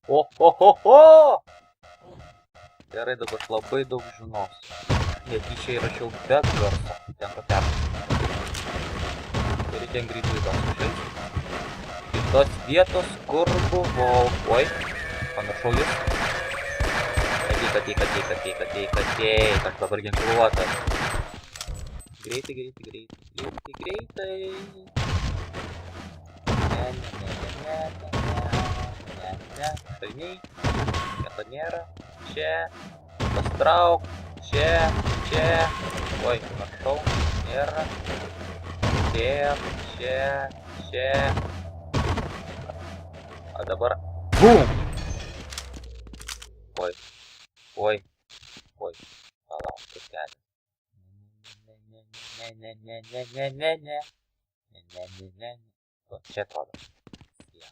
Ohohoho! Gerai, dabar aš labai daug žinosiu. Netyčia įrašiau be garso. Tenka perskaityti. Ir ten greitai įdomu žaisti. Iš tos vietos, kur buvau. Oi, pamiršau jis. Ateik. Aš dabar ginkluotas. Greitai. Ne. Šaliniai. Nieko nėra. Čia. Pastrauk. Čia. Oi, pamiršau. Nėra. Čia. A dabar. Bum! Oi. Palauk, kaip kelias. Ne. O, čia atrodo. Siena.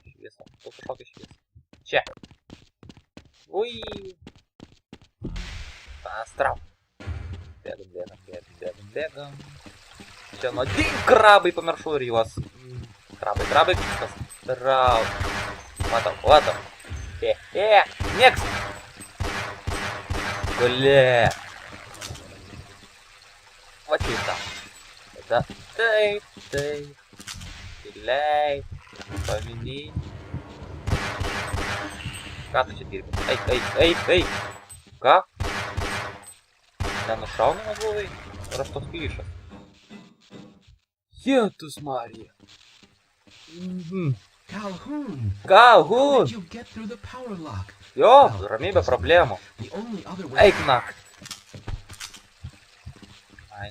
Šviesa. Tu kažkokia šviesa. Čia. Ui. Pastrauk. Bėgam. Čia nuodingi krabai, pamiršau ir juos. Krabai, pastrauk. Matau. Nieks. Gulė. Va čia tą. Tada taip. Tyliai. Paminėjai. Ką tu čia dirbi? Eik. Ką? Nenušaunamas buvai? Ar aš toks klišas? Jėtus Marija. Calhoun! Calhoun! You get through the power lock. Jo, ramiai be problemų. The only other way. Eik nak. Nai.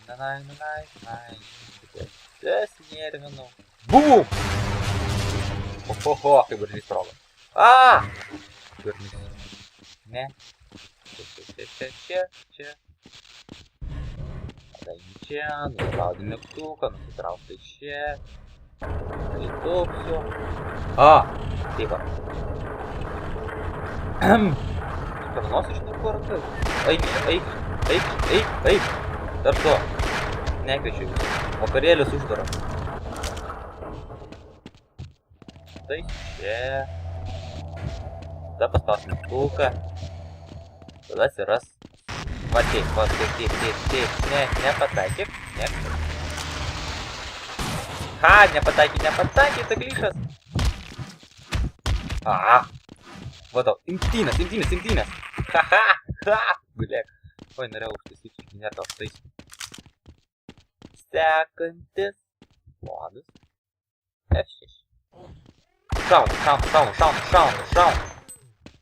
Nesnervinau. Bum! Ohoho, kaip gražiai sprogo. Pirmis. Ne. Čia. Tada į čia, nusitraukti mygtuką, nusitraukti čia. Įtupsiu. Taip va. Sparnos išnyku ar kaip? Eik. Dar to. Nekviečiu visų. Vakarėlis uždara. Tai čia. Tada paspaus mygtuką. Tada atsiras. Taip. Ne, nepataikyk. Nepataikyk, tai klišas. Vadau, imtynės. Gulėk. Oi, norėjau užtaisyti, nerką užtaisyti. Sekantis. Vadas. F6. Šaunu.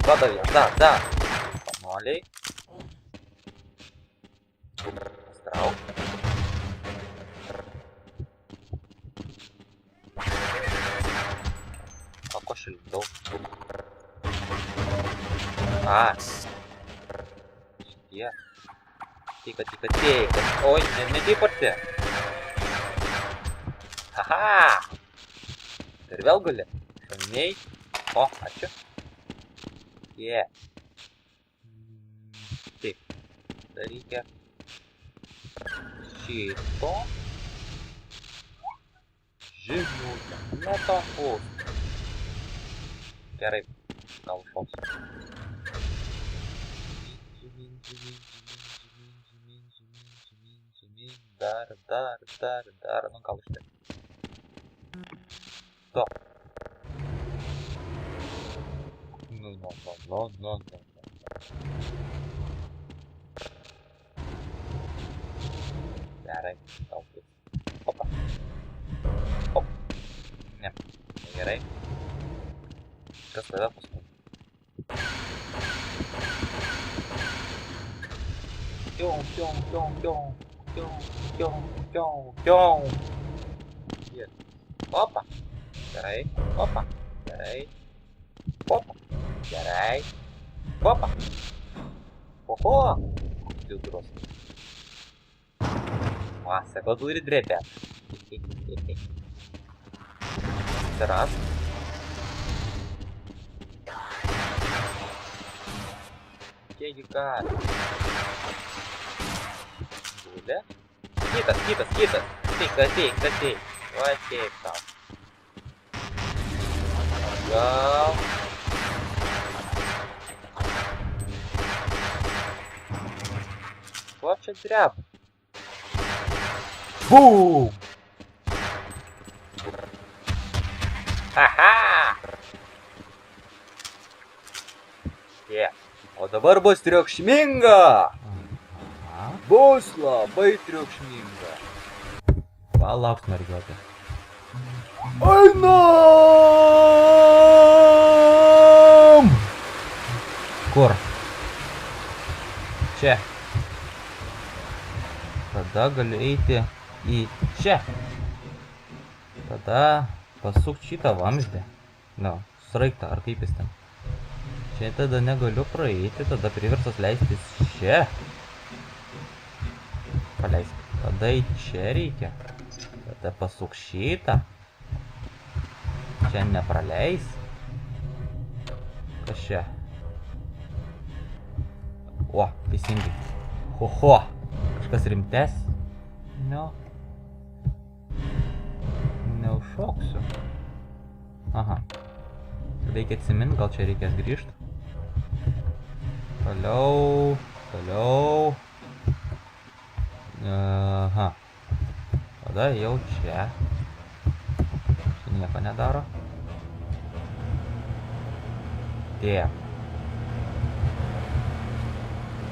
Vadovė, da. Pamoliai. Pastrauk. Ko šildau? Šitie. Tyka. Oi, ne taip arti. Ir vėl gali. Šaliniai. Ačiū. Taip. Dar reikia šito. Žinutė. Metafos. Gerai. Gal šoksiu. Dar. Nu gal iš taip. To. Nu. Gerai. Gal taip. Opa. Ne. Gerai. Kas tada paskui? Piong. Opa. Gerai. Opa. Oho. Filtros. Sako, turi drebę. Atsiras. Kiekgi gali. Gulė. Kitas. Ateik. Va, ateik tau. Gal. čia dreba? Bum! Haha! O dabar bus triukšminga! Bus labai triukšminga. Palauks, mergiotė. Einam! Kur? Čia. Tada galiu eiti į čia. Tada pasuk šitą vamzdį. Nu, sraigtą, ar kaip jis ten. Čia tada negaliu praeiti, tada priversas leistis čia. Paleisk. Tada į čia reikia. Tada pasuk šitą. Čia nepraleis. Kas čia? O, teisingai. Ho. Kažkas rimtes? Ne. Neužšoksiu. Aha. Reikia atsimint, gal čia reikės grįžti. Toliau. Aha. Tada jau čia. Čia nieko nedaro. Tiek.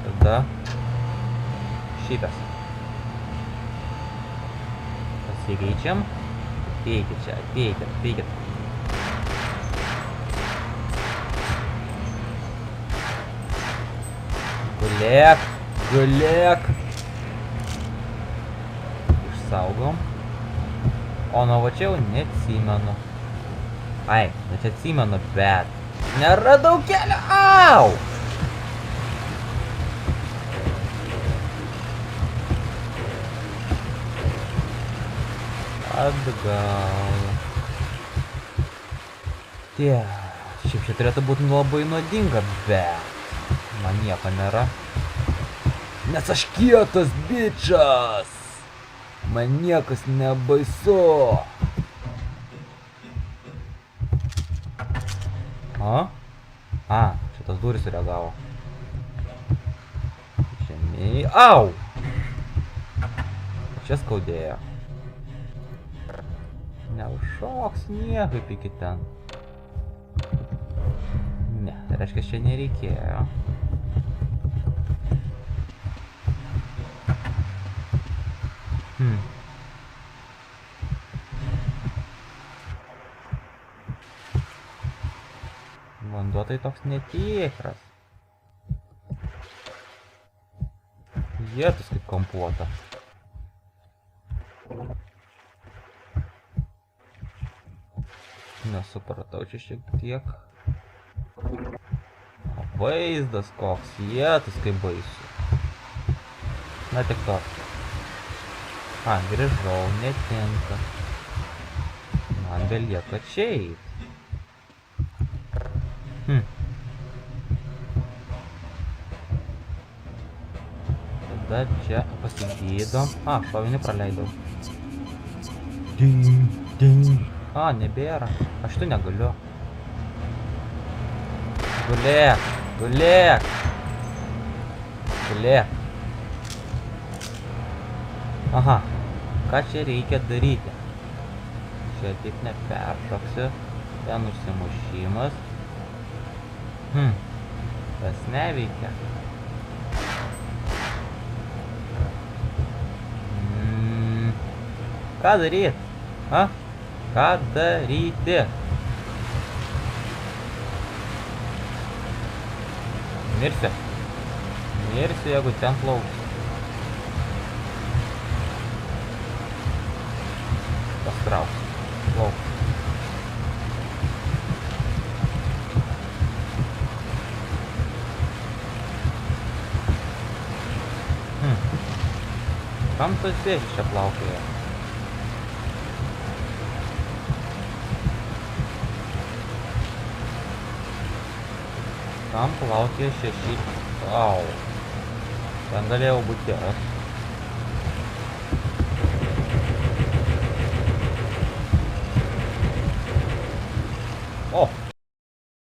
Tada šitas. Pasikeičiam. Ateikit čia, ateikit. Gulėk. Išsaugom. O nu va čia jau neatsimenu. Ai, nu čia atsimenu, bet neradau kelio. Au! Atgal. Šiaip čia turėtų būti labai nuodinga, bet man nieko nėra. Nes aš kietas bičas. Man niekas nebaisu. Šitas duris reagavo. Žemiai. Au! Čia skaudėjo. Neužšoks niekaip iki ten. Ne, tai reiškia, čia nereikėjo. Vanduo tai toks netikras. Jėtus kaip kompuota. Nesupratau čia šiek tiek. Vaizdas koks, jėtus kaip baisu. Na tik to. Grįžau, netinka. Man belieka čia eit. Tada čia pasigydom. Šovinį praleidau. Ding. Nebėra. Aš tu negaliu. Gulėk. Aha. Ką čia reikia daryti? Čia taip neperšoksiu. Ten užsimušimas. Tas neveikia. Ką daryt? Ką daryti? Mirsiu, jeigu ten plauksiu. Pastrauksiu. Plauksiu. Kam tas vėžis čia plaukioja? Tam plaukė 6. Au. Ten galėjau būti aš. O,